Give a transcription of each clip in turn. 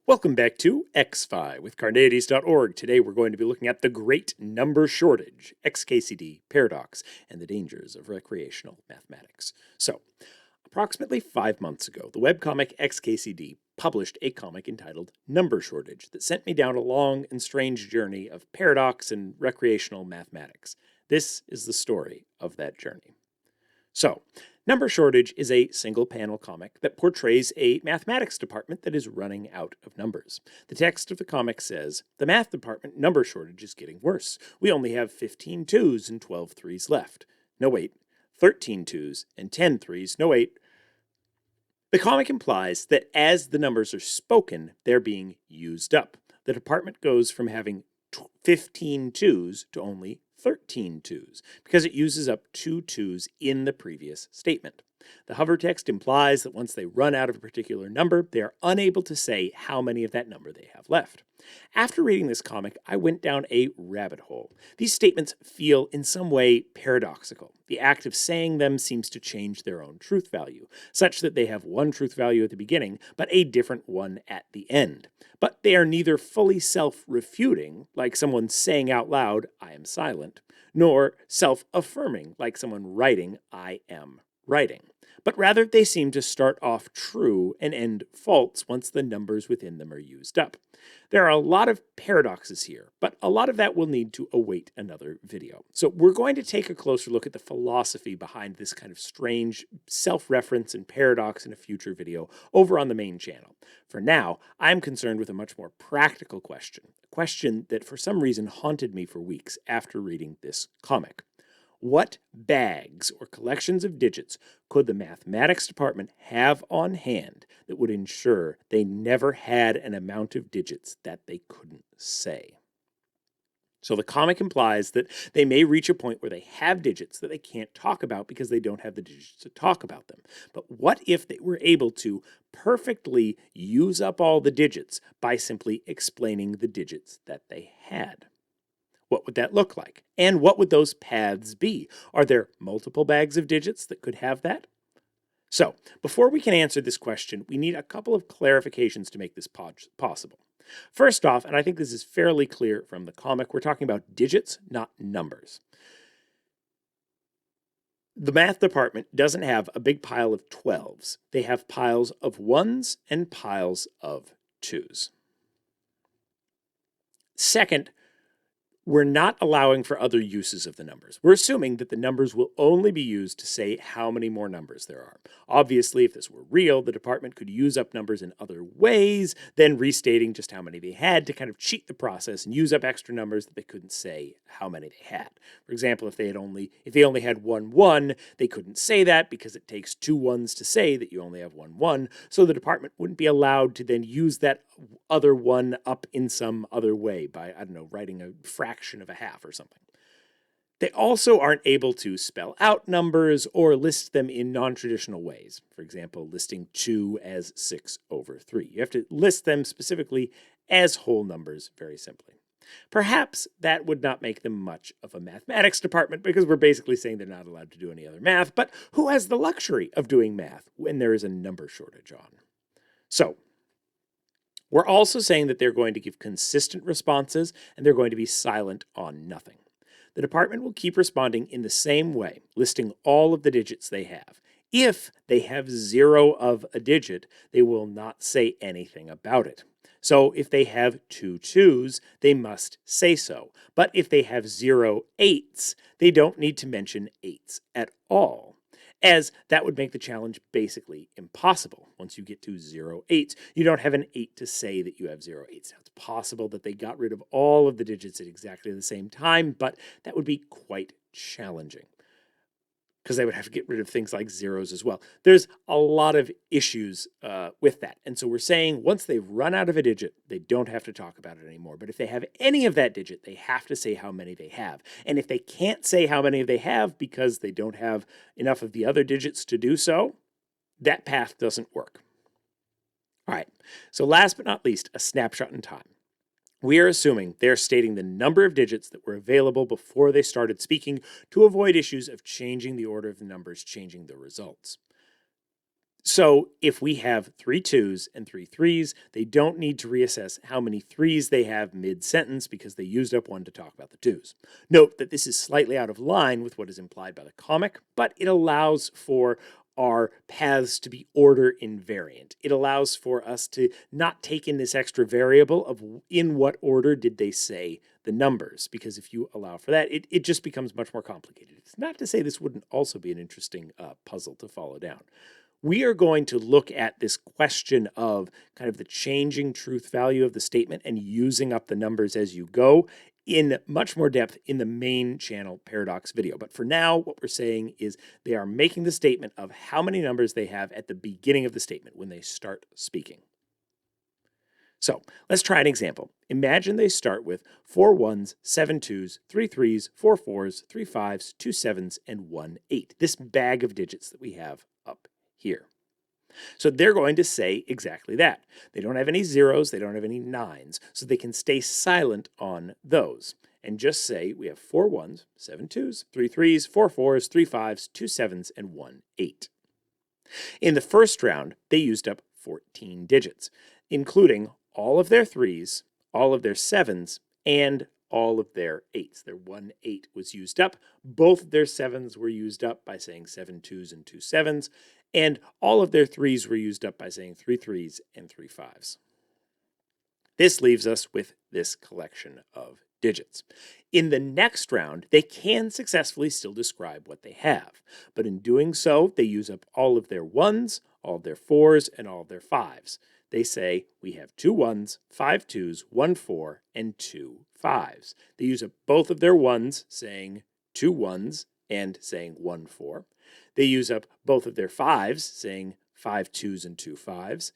Welcome back to ExPhi with Carneades.org. Today we're going to be looking at the great number shortage, xkcd, paradox, and the dangers of recreational mathematics. So, approximately 5 months ago, the webcomic xkcd published a comic entitled Number Shortage that sent me down a long and strange journey of paradox and recreational mathematics. This is the story of that journey. So, Number Shortage is a single-panel comic that portrays a mathematics department that is running out of numbers. The text of the comic says, "The math department number shortage is getting worse. We only have 15 twos and 12 threes left." No, wait. 13 twos and 10 threes. No, wait. The comic implies that as the numbers are spoken, they're being used up. The department goes from having 15 twos to only 13 twos, because it uses up 2 twos in the previous statement. The hover text implies that once they run out of a particular number, they are unable to say how many of that number they have left. After reading this comic, I went down a rabbit hole. These statements feel in some way paradoxical. The act of saying them seems to change their own truth value, such that they have one truth value at the beginning, but a different one at the end. But they are neither fully self-refuting, like someone saying out loud, "I am silent," nor self-affirming, like someone writing, "I am writing." But rather they seem to start off true and end false once the numbers within them are used up. There are a lot of paradoxes here, but a lot of that will need to await another video. So we're going to take a closer look at the philosophy behind this kind of strange self-reference and paradox in a future video over on the main channel. For now, I'm concerned with a much more practical question, a question that for some reason haunted me for weeks after reading this comic. What bags or collections of digits could the mathematics department have on hand that would ensure they never had an amount of digits that they couldn't say? So the comic implies that they may reach a point where they have digits that they can't talk about because they don't have the digits to talk about them. But what if they were able to perfectly use up all the digits by simply explaining the digits that they had? What would that look like? And what would those paths be? Are there multiple bags of digits that could have that? So, before we can answer this question, we need a couple of clarifications to make this possible. First off, and I think this is fairly clear from the comic, we're talking about digits, not numbers. The math department doesn't have a big pile of 12s. They have piles of 1s and piles of 2s. Second, we're not allowing for other uses of the numbers. We're assuming that the numbers will only be used to say how many more numbers there are. Obviously, if this were real, the department could use up numbers in other ways than restating just how many they had to kind of cheat the process and use up extra numbers that they couldn't say how many they had. For example, if they only had 1 1, they couldn't say that because it takes 2 1s to say that you only have 1 1, so the department wouldn't be allowed to then use that other one up in some other way by, I don't know, writing a fraction of a half or something. They also aren't able to spell out numbers or list them in non-traditional ways. For example, listing 2 as 6 over 3. You have to list them specifically as whole numbers very simply. Perhaps that would not make them much of a mathematics department because we're basically saying they're not allowed to do any other math, but who has the luxury of doing math when there is a number shortage on? So, we're also saying that they're going to give consistent responses and they're going to be silent on nothing. The department will keep responding in the same way, listing all of the digits they have. If they have 0 of a digit, they will not say anything about it. So if they have 2 2s, they must say so. But if they have 0 8s, they don't need to mention 8s at all, as that would make the challenge basically impossible. Once you get to 0 8s, you don't have an 8 to say that you have 0 8s. Now, it's possible that they got rid of all of the digits at exactly the same time, but that would be quite challenging because they would have to get rid of things like zeros as well. There's a lot of issues with that. And so we're saying once they've run out of a digit, they don't have to talk about it anymore. But if they have any of that digit, they have to say how many they have. And if they can't say how many they have because they don't have enough of the other digits to do so, that path doesn't work. All right, so last but not least, a snapshot in time. We are assuming they're stating the number of digits that were available before they started speaking to avoid issues of changing the order of the numbers, changing the results. So if we have 3 2s and 3 3s, they don't need to reassess how many 3s they have mid-sentence because they used up one to talk about the 2s. Note that this is slightly out of line with what is implied by the comic, but it allows for our paths to be order invariant. It allows for us to not take in this extra variable of in what order did they say the numbers, because if you allow for that, it just becomes much more complicated. It's not to say this wouldn't also be an interesting puzzle to follow down. We are going to look at this question of kind of the changing truth value of the statement and using up the numbers as you go in much more depth in the main channel paradox video. But for now, what we're saying is they are making the statement of how many numbers they have at the beginning of the statement when they start speaking. So let's try an example. Imagine they start with 4 1s, 7 2s, 3 3s, 4 4s, 3 5s, 2 7s, and 1 8. This bag of digits that we have up here. So they're going to say exactly that. They don't have any zeros, they don't have any nines, so they can stay silent on those and just say we have 4 1s, 7 2s, 3 3s, 4 4s, 3 5s, 2 7s, and 1 8. In the first round, they used up 14 digits, including all of their 3s, all of their 7s, and all of their 8s. Their 1 8 was used up. Both of their 7s were used up by saying 7 2s and 2 7s, and all of their 3s were used up by saying 3 3s and 3 5s. This leaves us with this collection of digits. In the next round, they can successfully still describe what they have, but in doing so, they use up all of their 1s, all of their 4s, and all of their 5s. They say we have 2 1s, 5 2s, 1 4, and 2 5s. They use up both of their 1s, saying 2 1s and saying 1 4. They use up both of their 5s, saying 5 2s and 2 5s.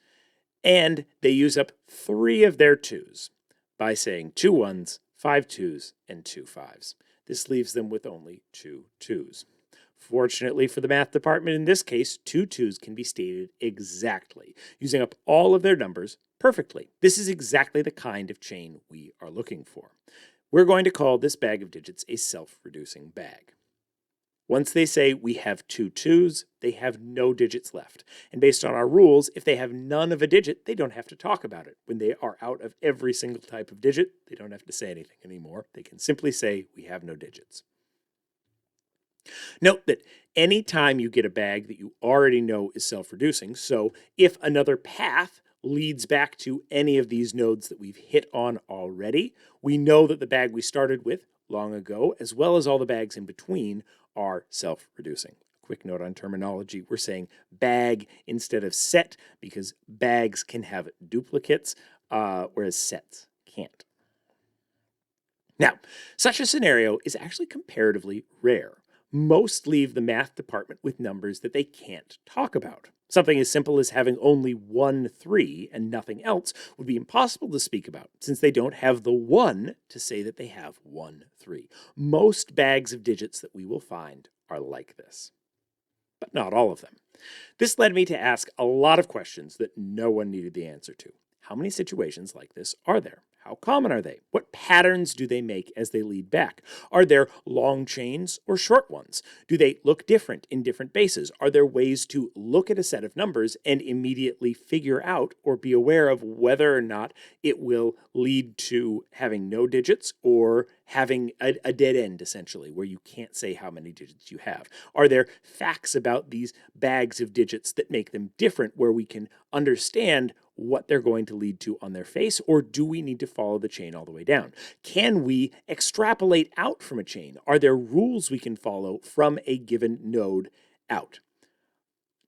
And they use up 3 of their 2s by saying 2 1s, 5 2s, and 2 5s. This leaves them with only 2 2s. Fortunately for the math department in this case, 2 2s can be stated exactly, using up all of their numbers perfectly. This is exactly the kind of chain we are looking for. We're going to call this bag of digits a self-reducing bag. Once they say we have 2 2s, they have no digits left. And based on our rules, if they have none of a digit, they don't have to talk about it. When they are out of every single type of digit, they don't have to say anything anymore. They can simply say we have no digits. Note that any time you get a bag that you already know is self-reducing, so if another path leads back to any of these nodes that we've hit on already, we know that the bag we started with long ago, as well as all the bags in between, are self-reducing. Quick note on terminology, we're saying bag instead of set because bags can have duplicates, whereas sets can't. Now, such a scenario is actually comparatively rare. Most leave the math department with numbers that they can't talk about. Something as simple as having only 1 3 and nothing else would be impossible to speak about, since they don't have the 1 to say that they have 1 3. Most bags of digits that we will find are like this, but not all of them. This led me to ask a lot of questions that no one needed the answer to. How many situations like this are there? How common are they? What patterns do they make as they lead back? Are there long chains or short ones? Do they look different in different bases? Are there ways to look at a set of numbers and immediately figure out or be aware of whether or not it will lead to having no digits or having a dead end, essentially, where you can't say how many digits you have? Are there facts about these bags of digits that make them different where we can understand what they're going to lead to on their face, or do we need to follow the chain all the way down? Can we extrapolate out from a chain? Are there rules we can follow from a given node out?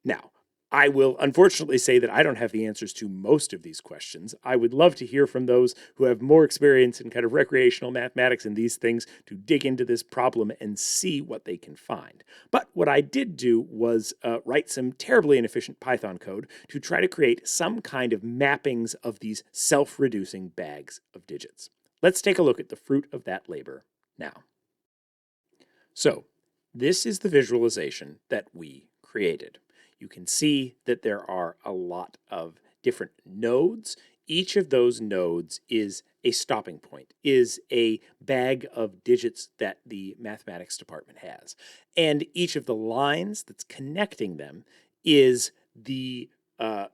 Now, I will unfortunately say that I don't have the answers to most of these questions. I would love to hear from those who have more experience in kind of recreational mathematics and these things to dig into this problem and see what they can find. But what I did do was write some terribly inefficient Python code to try to create some kind of mappings of these self-reducing bags of digits. Let's take a look at the fruit of that labor now. So, this is the visualization that we created. You can see that there are a lot of different nodes. Each of those nodes is a stopping point, is a bag of digits that the mathematics department has. And each of the lines that's connecting them is the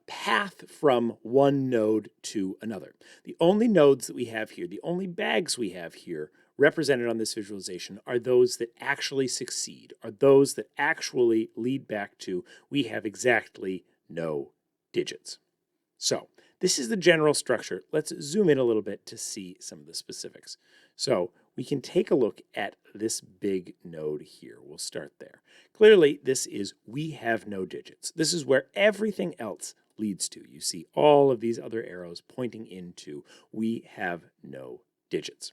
path from one node to another. The only nodes that we have here, the only bags we have here represented on this visualization are those that actually succeed, are those that actually lead back to we have exactly no digits. So this is the general structure. Let's zoom in a little bit to see some of the specifics. So we can take a look at this big node here. We'll start there. Clearly, this is we have no digits. This is where everything else leads to. You see all of these other arrows pointing into we have no digits.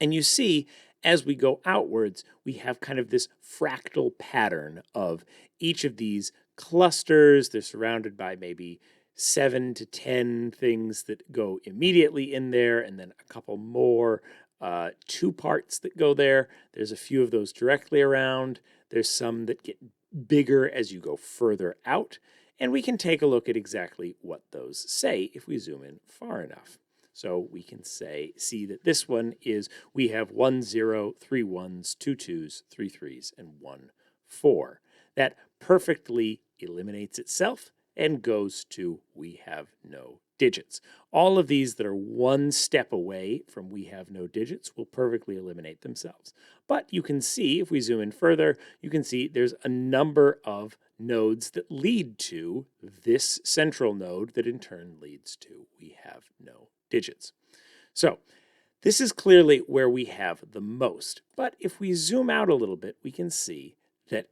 And you see, as we go outwards, we have kind of this fractal pattern of each of these clusters. They're surrounded by maybe 7 to 10 things that go immediately in there, and then a couple more two parts that go there. There's a few of those directly around. There's some that get bigger as you go further out. And we can take a look at exactly what those say if we zoom in far enough. So we can see that this one is we have 1 0, 3 1s, 2 2s, 3 3s, and 1 4. That perfectly eliminates itself and goes to we have no digits. All of these that are one step away from we have no digits will perfectly eliminate themselves. But you can see, if we zoom in further, you can see there's a number of nodes that lead to this central node that in turn leads to we have no digits. So this is clearly where we have the most. But if we zoom out a little bit, we can see that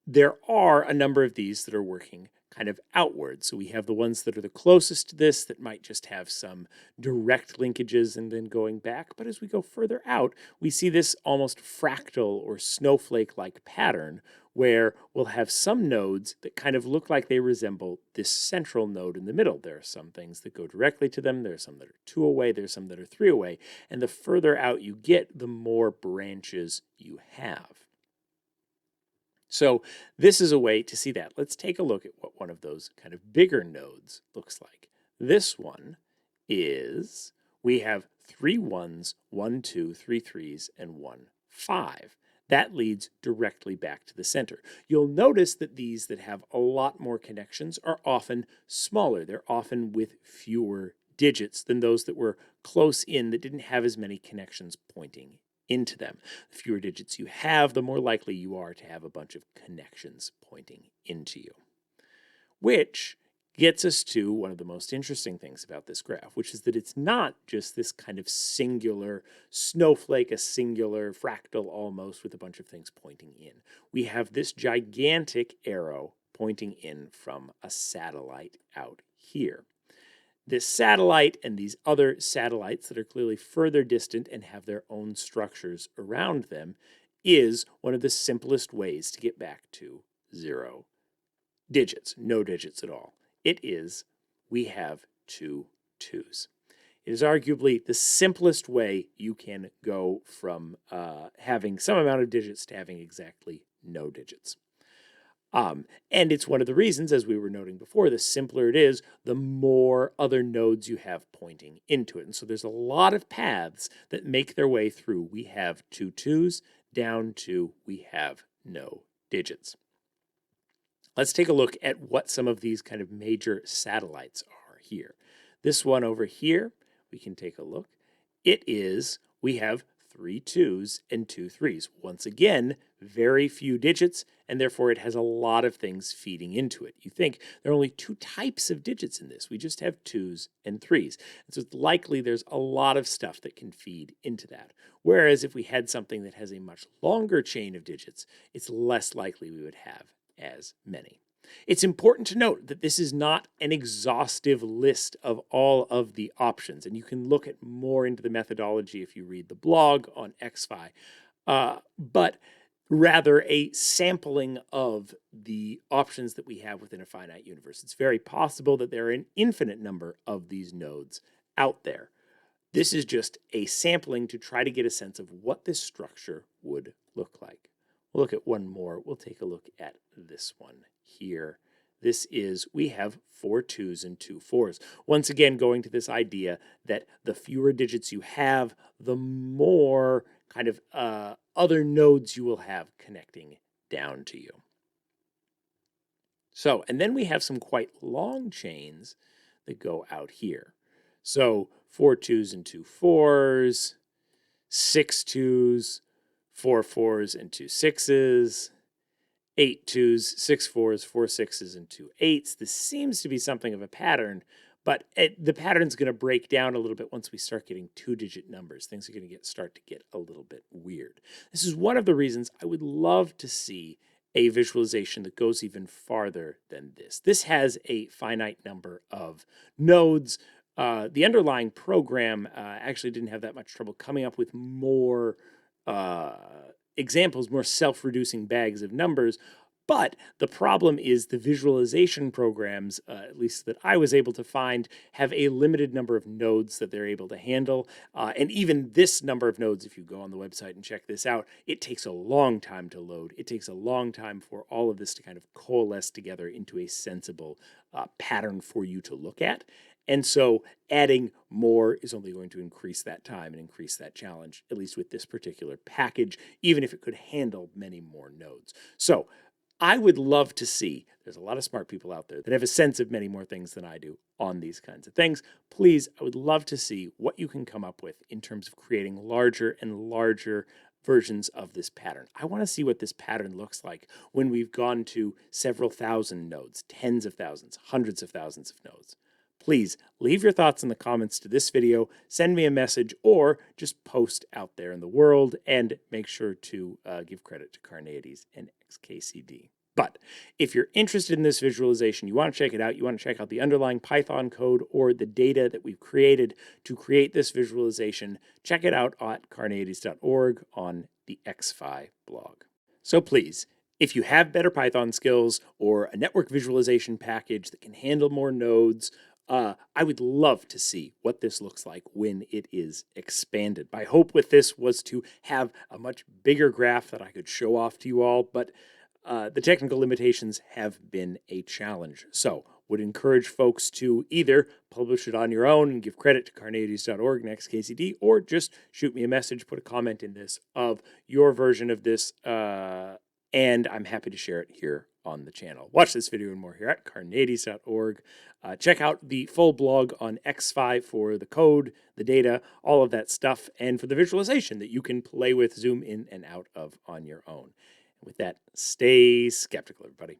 there are a number of these that are working kind of outward. So we have the ones that are the closest to this that might just have some direct linkages and then going back. But as we go further out, we see this almost fractal or snowflake-like pattern where we'll have some nodes that kind of look like they resemble this central node in the middle. There are some things that go directly to them. There are some that are 2 away. There's some that are 3 away. And the further out you get, the more branches you have. So this is a way to see that. Let's take a look at what one of those kind of bigger nodes looks like. This one is, we have 3 1s, 1 2, 3 3s, and 1 5. That leads directly back to the center. You'll notice that these that have a lot more connections are often smaller. They're often with fewer digits than those that were close in that didn't have as many connections pointing into them. The fewer digits you have, the more likely you are to have a bunch of connections pointing into you. Which gets us to one of the most interesting things about this graph, which is that it's not just this kind of singular snowflake, a singular fractal almost with a bunch of things pointing in. We have this gigantic arrow pointing in from a satellite out here. This satellite and these other satellites that are clearly further distant and have their own structures around them is one of the simplest ways to get back to 0 digits, no digits at all. It is, we have 2 2s. It is arguably the simplest way you can go from having some amount of digits to having exactly no digits. And it's one of the reasons, as we were noting before, the simpler it is, the more other nodes you have pointing into it. And so there's a lot of paths that make their way through. We have 2 2s down to we have no digits. Let's take a look at what some of these kind of major satellites are here. This one over here, we can take a look. It is, we have 3 2s and 2 3s. Once again, very few digits, and therefore it has a lot of things feeding into it. You think there are only 2 types of digits in this. We just have 2s and 3s. And so it's likely there's a lot of stuff that can feed into that. Whereas if we had something that has a much longer chain of digits, it's less likely we would have as many. It's important to note that this is not an exhaustive list of all of the options, and you can look at more into the methodology if you read the blog on ExPhi, but rather a sampling of the options that we have within a finite universe. It's very possible that there are an infinite number of these nodes out there. This is just a sampling to try to get a sense of what this structure would look like. We'll look at one more. We'll take a look at this one here. This is, we have 4 2s and 2 4s. Once again, going to this idea that the fewer digits you have, the more kind of other nodes you will have connecting down to you. So, and then we have some quite long chains that go out here. So 4 2s and 2 4s, 6 2s, 4 4s and 2 6s, 8 2s, 6 4s, 4 6s, and 2 8s. This seems to be something of a pattern, but the pattern's going to break down a little bit once we start getting 2-digit numbers. Things are going to start to get a little bit weird. This is one of the reasons I would love to see a visualization that goes even farther than this. This has a finite number of nodes. The underlying program actually didn't have that much trouble coming up with more examples, more self-reducing bags of numbers. But the problem is the visualization programs, at least that I was able to find, have a limited number of nodes that they're able to handle. And even this number of nodes, if you go on the website and check this out, it takes a long time to load. It takes a long time for all of this to kind of coalesce together into a sensible pattern for you to look at. And so adding more is only going to increase that time and increase that challenge, at least with this particular package, even if it could handle many more nodes. So I would love to see, there's a lot of smart people out there that have a sense of many more things than I do on these kinds of things. Please, I would love to see what you can come up with in terms of creating larger and larger versions of this pattern. I want to see what this pattern looks like when we've gone to several thousand nodes, tens of thousands, hundreds of thousands of nodes. Please leave your thoughts in the comments to this video, send me a message, or just post out there in the world, and make sure to give credit to Carneades and xkcd. But if you're interested in this visualization, you want to check it out, you want to check out the underlying Python code or the data that we've created to create this visualization, check it out at carneades.org on the ExPhi blog. So please, if you have better Python skills or a network visualization package that can handle more nodes, I would love to see what this looks like when it is expanded. My hope with this was to have a much bigger graph that I could show off to you all, but the technical limitations have been a challenge. So would encourage folks to either publish it on your own and give credit to carneades.org and xkcd, or just shoot me a message, put a comment in this of your version of this, and I'm happy to share it here on the channel. Watch this video and more here at carneades.org. Check out the full blog on ExPhi for the code, the data, all of that stuff, and for the visualization that you can play with, zoom in and out of on your own. And with that, stay skeptical, everybody.